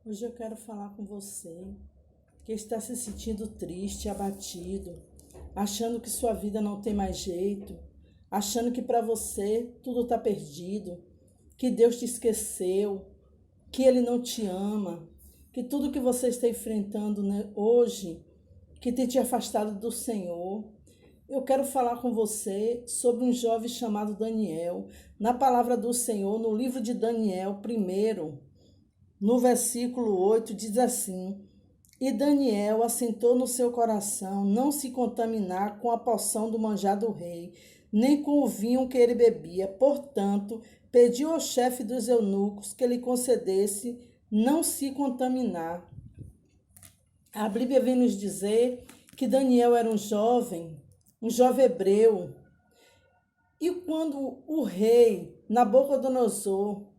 Hoje eu quero falar com você que está se sentindo triste, abatido, achando que sua vida não tem mais jeito, achando que para você tudo está perdido, que Deus te esqueceu, que Ele não te ama, que tudo que você está enfrentando, né, hoje, que tem te afastado do Senhor. Eu quero falar com você sobre um jovem chamado Daniel. Na palavra do Senhor, no livro de Daniel, primeiro, no versículo 8, diz assim: E Daniel assentou no seu coração não se contaminar com a porção do manjar do rei, nem com o vinho que ele bebia. Portanto, pediu ao chefe dos eunucos que lhe concedesse não se contaminar. A Bíblia vem nos dizer que Daniel era um jovem hebreu. E quando o rei Nabucodonosor,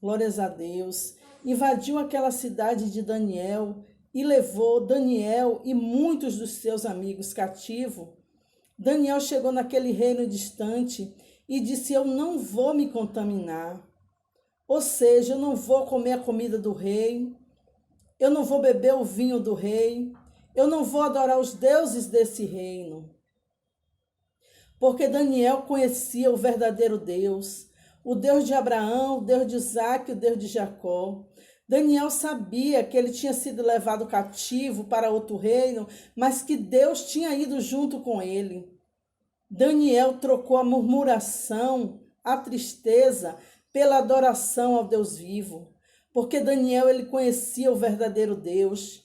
glórias a Deus, invadiu aquela cidade de Daniel e levou Daniel e muitos dos seus amigos cativos, Daniel chegou naquele reino distante e disse: Eu não vou me contaminar. Ou seja, eu não vou comer a comida do rei, eu não vou beber o vinho do rei, eu não vou adorar os deuses desse reino. Porque Daniel conhecia o verdadeiro Deus, o Deus de Abraão, o Deus de Isaac, o Deus de Jacó. Daniel sabia que ele tinha sido levado cativo para outro reino, mas que Deus tinha ido junto com ele. Daniel trocou a murmuração, a tristeza, pela adoração ao Deus vivo, porque Daniel ele conhecia o verdadeiro Deus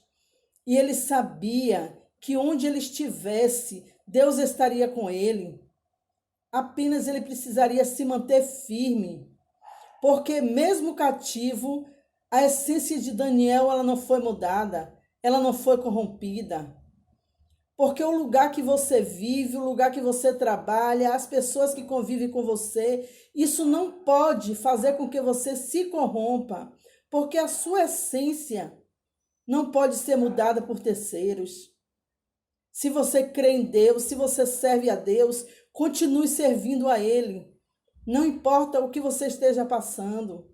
e ele sabia que onde ele estivesse, Deus estaria com ele. Apenas ele precisaria se manter firme, porque mesmo cativo, a essência de Daniel ela não foi mudada, ela não foi corrompida. Porque o lugar que você vive, o lugar que você trabalha, as pessoas que convivem com você, isso não pode fazer com que você se corrompa, porque a sua essência não pode ser mudada por terceiros. Se você crê em Deus, se você serve a Deus, continue servindo a Ele. Não importa o que você esteja passando.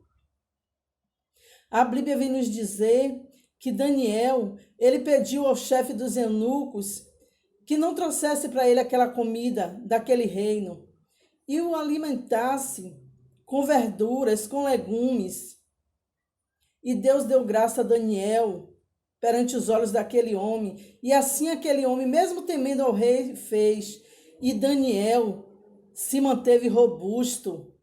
A Bíblia vem nos dizer que Daniel, ele pediu ao chefe dos eunucos que não trouxesse para ele aquela comida daquele reino e o alimentasse com verduras, com legumes. E Deus deu graça a Daniel perante os olhos daquele homem. E assim aquele homem, mesmo temendo ao rei, fez. E Daniel se manteve robusto,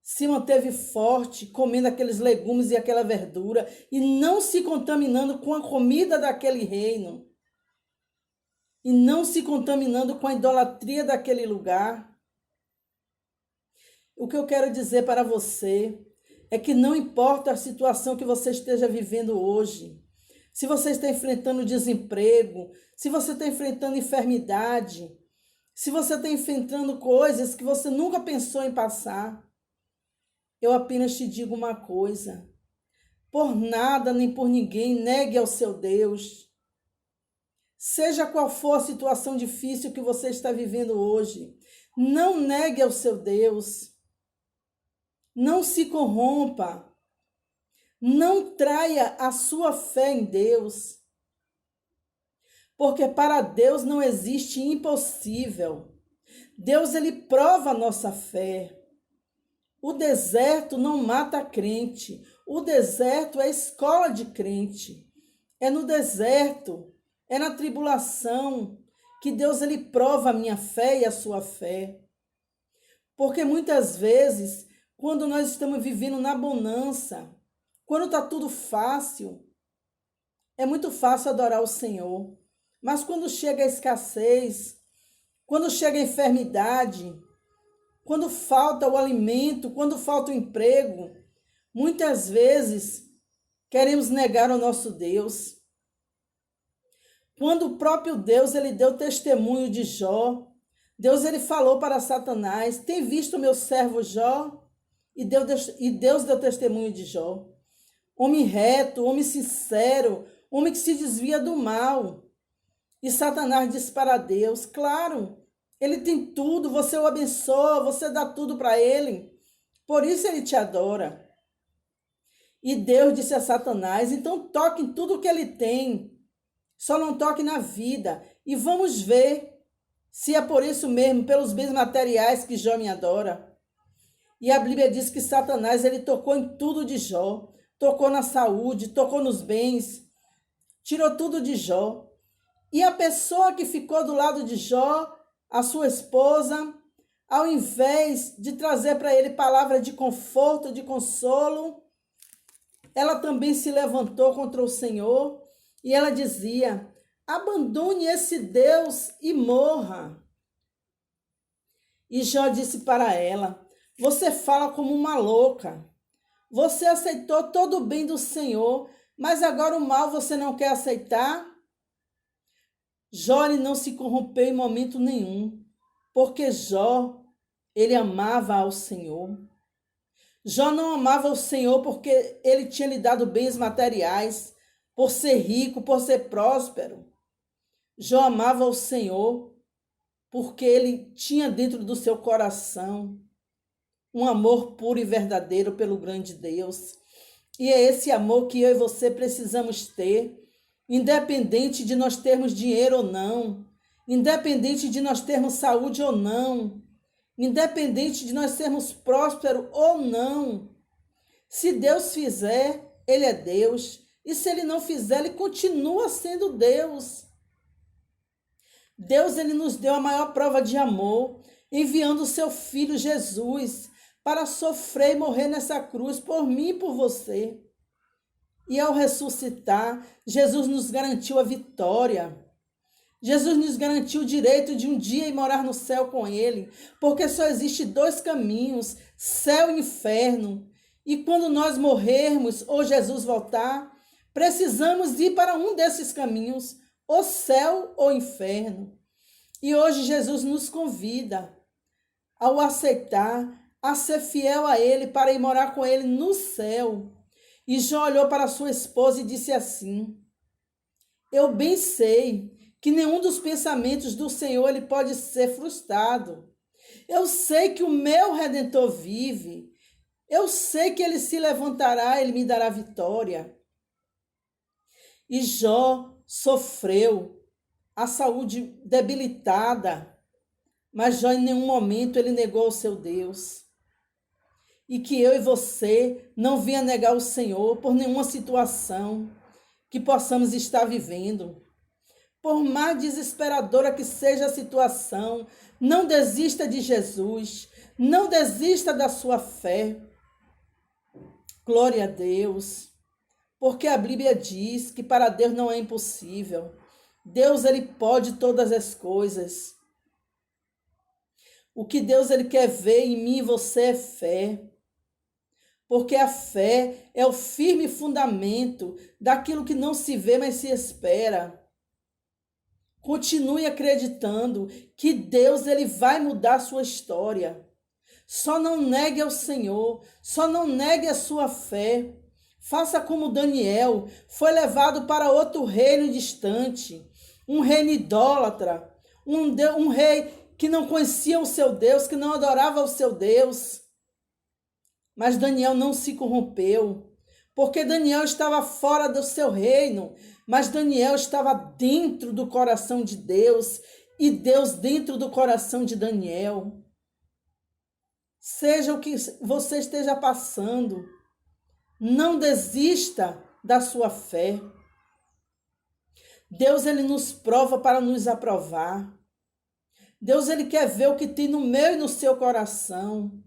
se manteve forte, comendo aqueles legumes e aquela verdura, e não se contaminando com a comida daquele reino, e não se contaminando com a idolatria daquele lugar. O que eu quero dizer para você é que não importa a situação que você esteja vivendo hoje, se você está enfrentando desemprego, se você está enfrentando enfermidade, se você está enfrentando coisas que você nunca pensou em passar, eu apenas te digo uma coisa: por nada nem por ninguém negue ao seu Deus. Seja qual for a situação difícil que você está vivendo hoje, não negue ao seu Deus. Não se corrompa. Não traia a sua fé em Deus. Porque para Deus não existe impossível. Deus, ele prova a nossa fé. O deserto não mata crente. O deserto é escola de crente. É no deserto, é na tribulação que Deus, ele prova a minha fé e a sua fé. Porque muitas vezes, quando nós estamos vivendo na bonança, quando está tudo fácil, é muito fácil adorar o Senhor. Mas quando chega a escassez, quando chega a enfermidade, quando falta o alimento, quando falta o emprego, muitas vezes queremos negar o nosso Deus. Quando o próprio Deus ele deu testemunho de Jó, Deus ele falou para Satanás: tem visto o meu servo Jó? E Deus deu testemunho de Jó. Homem reto, homem sincero, homem que se desvia do mal. E Satanás disse para Deus: claro, ele tem tudo, você o abençoa, você dá tudo para ele, por isso ele te adora. E Deus disse a Satanás: então toque em tudo que ele tem, só não toque na vida. E vamos ver se é por isso mesmo, pelos bens materiais que Jó me adora. E a Bíblia diz que Satanás, ele tocou em tudo de Jó. Tocou na saúde, tocou nos bens, tirou tudo de Jó. E a pessoa que ficou do lado de Jó, a sua esposa, ao invés de trazer para ele palavra de conforto, de consolo, ela também se levantou contra o Senhor e ela dizia: abandone esse Deus e morra. E Jó disse para ela: você fala como uma louca. Você aceitou todo o bem do Senhor, mas agora o mal você não quer aceitar? Jó não se corrompeu em momento nenhum, porque Jó, ele amava ao Senhor. Jó não amava o Senhor porque ele tinha lhe dado bens materiais, por ser rico, por ser próspero. Jó amava o Senhor porque ele tinha dentro do seu coração um amor puro e verdadeiro pelo grande Deus. E é esse amor que eu e você precisamos ter, independente de nós termos dinheiro ou não, independente de nós termos saúde ou não, independente de nós sermos prósperos ou não. Se Deus fizer, ele é Deus. E se ele não fizer, ele continua sendo Deus. Deus, ele nos deu a maior prova de amor, enviando o seu Filho Jesus para sofrer e morrer nessa cruz por mim e por você. E ao ressuscitar, Jesus nos garantiu a vitória. Jesus nos garantiu o direito de um dia ir morar no céu com ele, porque só existe dois caminhos, céu e inferno. E quando nós morrermos ou Jesus voltar, precisamos ir para um desses caminhos, o céu ou inferno. E hoje Jesus nos convida, ao aceitar, a ser fiel a ele para ir morar com ele no céu. E Jó olhou para sua esposa e disse assim: eu bem sei que nenhum dos pensamentos do Senhor ele pode ser frustrado. Eu sei que o meu Redentor vive. Eu sei que ele se levantará, ele me dará vitória. E Jó sofreu a saúde debilitada, mas Jó em nenhum momento ele negou o seu Deus. E que eu e você não venha negar o Senhor por nenhuma situação que possamos estar vivendo. Por mais desesperadora que seja a situação, não desista de Jesus, não desista da sua fé. Glória a Deus, porque a Bíblia diz que para Deus não é impossível. Deus, ele pode todas as coisas. O que Deus ele quer ver em mim e você é fé. Porque a fé é o firme fundamento daquilo que não se vê, mas se espera. Continue acreditando que Deus ele vai mudar a sua história. Só não negue ao Senhor, só não negue a sua fé. Faça como Daniel, foi levado para outro reino distante, um reino idólatra, um rei que não conhecia o seu Deus, que não adorava o seu Deus. Mas Daniel não se corrompeu, porque Daniel estava fora do seu reino, mas Daniel estava dentro do coração de Deus e Deus dentro do coração de Daniel. Seja o que você esteja passando, não desista da sua fé. Deus ele nos prova para nos aprovar. Deus ele quer ver o que tem no meu e no seu coração.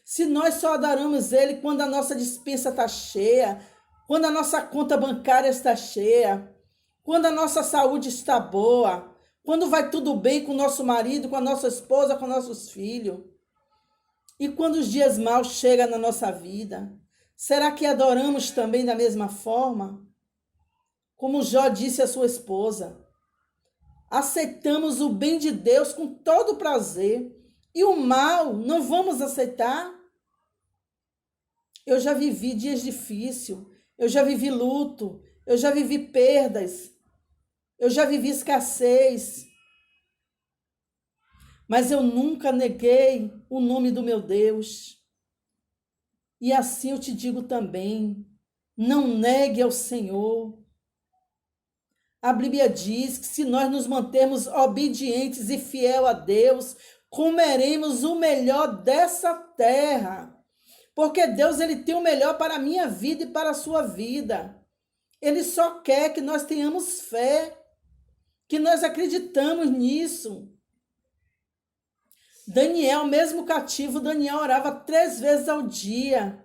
Se nós só adoramos ele quando a nossa despensa está cheia, quando a nossa conta bancária está cheia, quando a nossa saúde está boa, quando vai tudo bem com o nosso marido, com a nossa esposa, com nossos filhos, e quando os dias maus chegam na nossa vida, será que adoramos também da mesma forma? Como Jó disse à sua esposa, aceitamos o bem de Deus com todo prazer, e o mal não vamos aceitar? Eu já vivi dias difíceis, eu já vivi luto, eu já vivi perdas, eu já vivi escassez. Mas eu nunca neguei o nome do meu Deus. E assim eu te digo também, não negue ao Senhor. A Bíblia diz que se nós nos mantermos obedientes e fiel a Deus, comeremos o melhor dessa terra. Porque Deus, ele tem o melhor para a minha vida e para a sua vida. Ele só quer que nós tenhamos fé, que nós acreditamos nisso. Daniel, mesmo cativo, Daniel orava 3 vezes ao dia.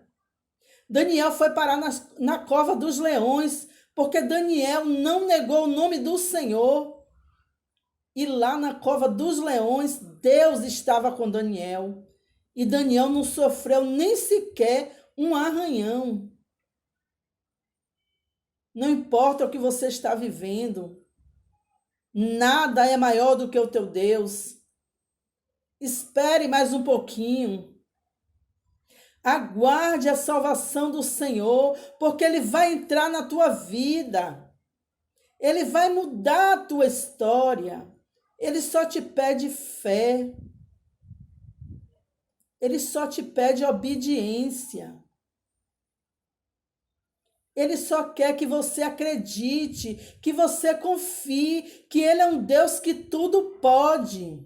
Daniel foi parar na cova dos leões, porque Daniel não negou o nome do Senhor. E lá na cova dos leões, Deus estava com Daniel. E Daniel não sofreu nem sequer um arranhão. Não importa o que você está vivendo, nada é maior do que o teu Deus. Espere mais um pouquinho. Aguarde a salvação do Senhor, porque Ele vai entrar na tua vida. Ele vai mudar a tua história. Ele só te pede fé. Ele só te pede obediência. Ele só quer que você acredite, que você confie, que Ele é um Deus que tudo pode.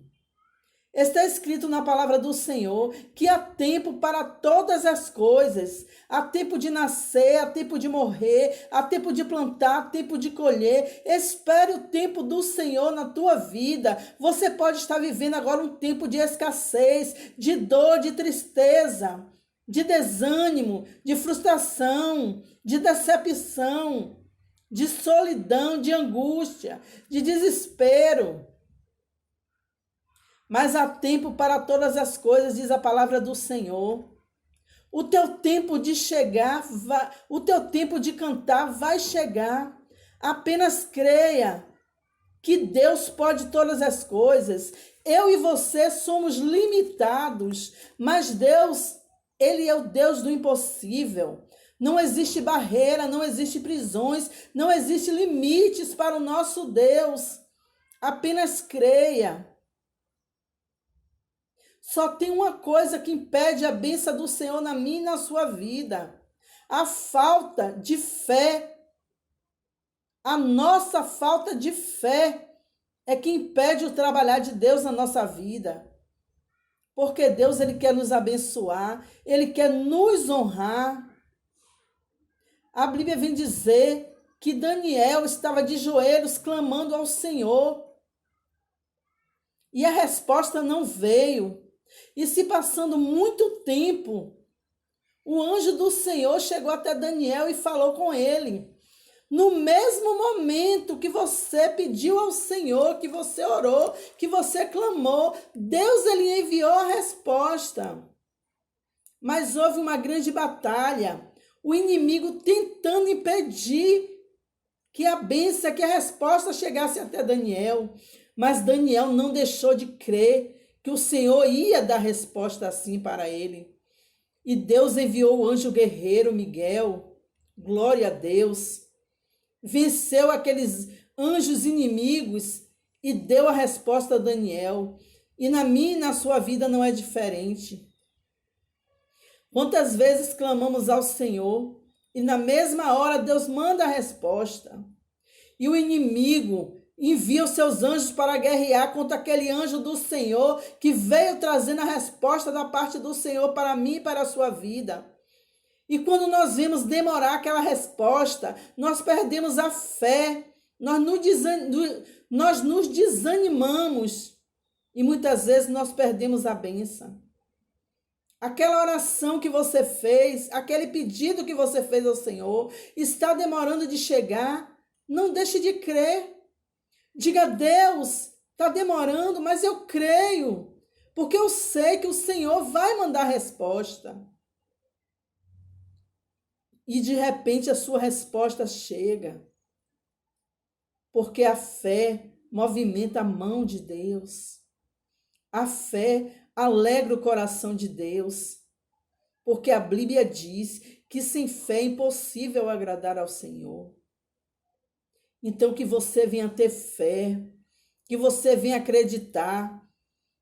Está escrito na palavra do Senhor que há tempo para todas as coisas. Há tempo de nascer, há tempo de morrer, há tempo de plantar, há tempo de colher. Espere o tempo do Senhor na tua vida. Você pode estar vivendo agora um tempo de escassez, de dor, de tristeza, de desânimo, de frustração, de decepção, de solidão, de angústia, de desespero. Mas há tempo para todas as coisas, diz a palavra do Senhor. O teu tempo de chegar, o teu tempo de cantar vai chegar. Apenas creia que Deus pode todas as coisas. Eu e você somos limitados, mas Deus, Ele é o Deus do impossível. Não existe barreira, não existe prisões, não existe limites para o nosso Deus. Apenas creia. Só tem uma coisa que impede a bênção do Senhor na minha e na sua vida: a falta de fé. A nossa falta de fé é que impede o trabalhar de Deus na nossa vida. Porque Deus, Ele quer nos abençoar, Ele quer nos honrar. A Bíblia vem dizer que Daniel estava de joelhos clamando ao Senhor. E a resposta não veio. E se passando muito tempo, o anjo do Senhor chegou até Daniel e falou com ele. No mesmo momento que você pediu ao Senhor, que você orou, que você clamou, Deus, Ele enviou a resposta. Mas houve uma grande batalha. O inimigo tentando impedir que a bênção, que a resposta chegasse até Daniel. Mas Daniel não deixou de crer que o Senhor ia dar resposta assim para ele. E Deus enviou o anjo guerreiro Miguel, glória a Deus, venceu aqueles anjos inimigos e deu a resposta a Daniel. E na minha e na sua vida não é diferente. Quantas vezes clamamos ao Senhor e na mesma hora Deus manda a resposta. E o inimigo envia os seus anjos para guerrear contra aquele anjo do Senhor que veio trazendo a resposta da parte do Senhor para mim e para a sua vida. E quando nós vemos demorar aquela resposta, nós perdemos a fé, nós nos desanimamos e muitas vezes nós perdemos a bênção. Aquela oração que você fez, aquele pedido que você fez ao Senhor, está demorando de chegar, não deixe de crer. Diga: Deus, está demorando, mas eu creio, porque eu sei que o Senhor vai mandar a resposta. E de repente a sua resposta chega, porque a fé movimenta a mão de Deus. A fé alegra o coração de Deus, porque a Bíblia diz que sem fé é impossível agradar ao Senhor. Então, que você venha ter fé, que você venha acreditar,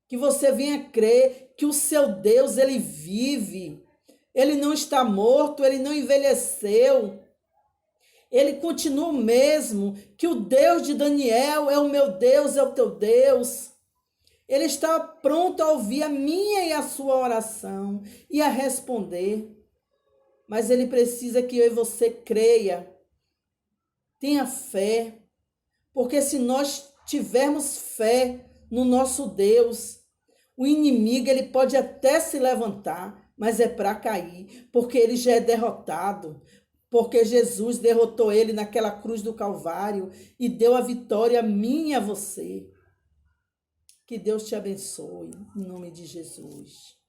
que você venha crer que o seu Deus, Ele vive. Ele não está morto, ele não envelheceu. Ele continua o mesmo, que o Deus de Daniel é o meu Deus, é o teu Deus. Ele está pronto a ouvir a minha e a sua oração e a responder. Mas ele precisa que eu e você creia, tenha fé, porque se nós tivermos fé no nosso Deus, o inimigo ele pode até se levantar, mas é para cair, porque ele já é derrotado, porque Jesus derrotou ele naquela cruz do Calvário e deu a vitória a mim e a você. Que Deus te abençoe, em nome de Jesus.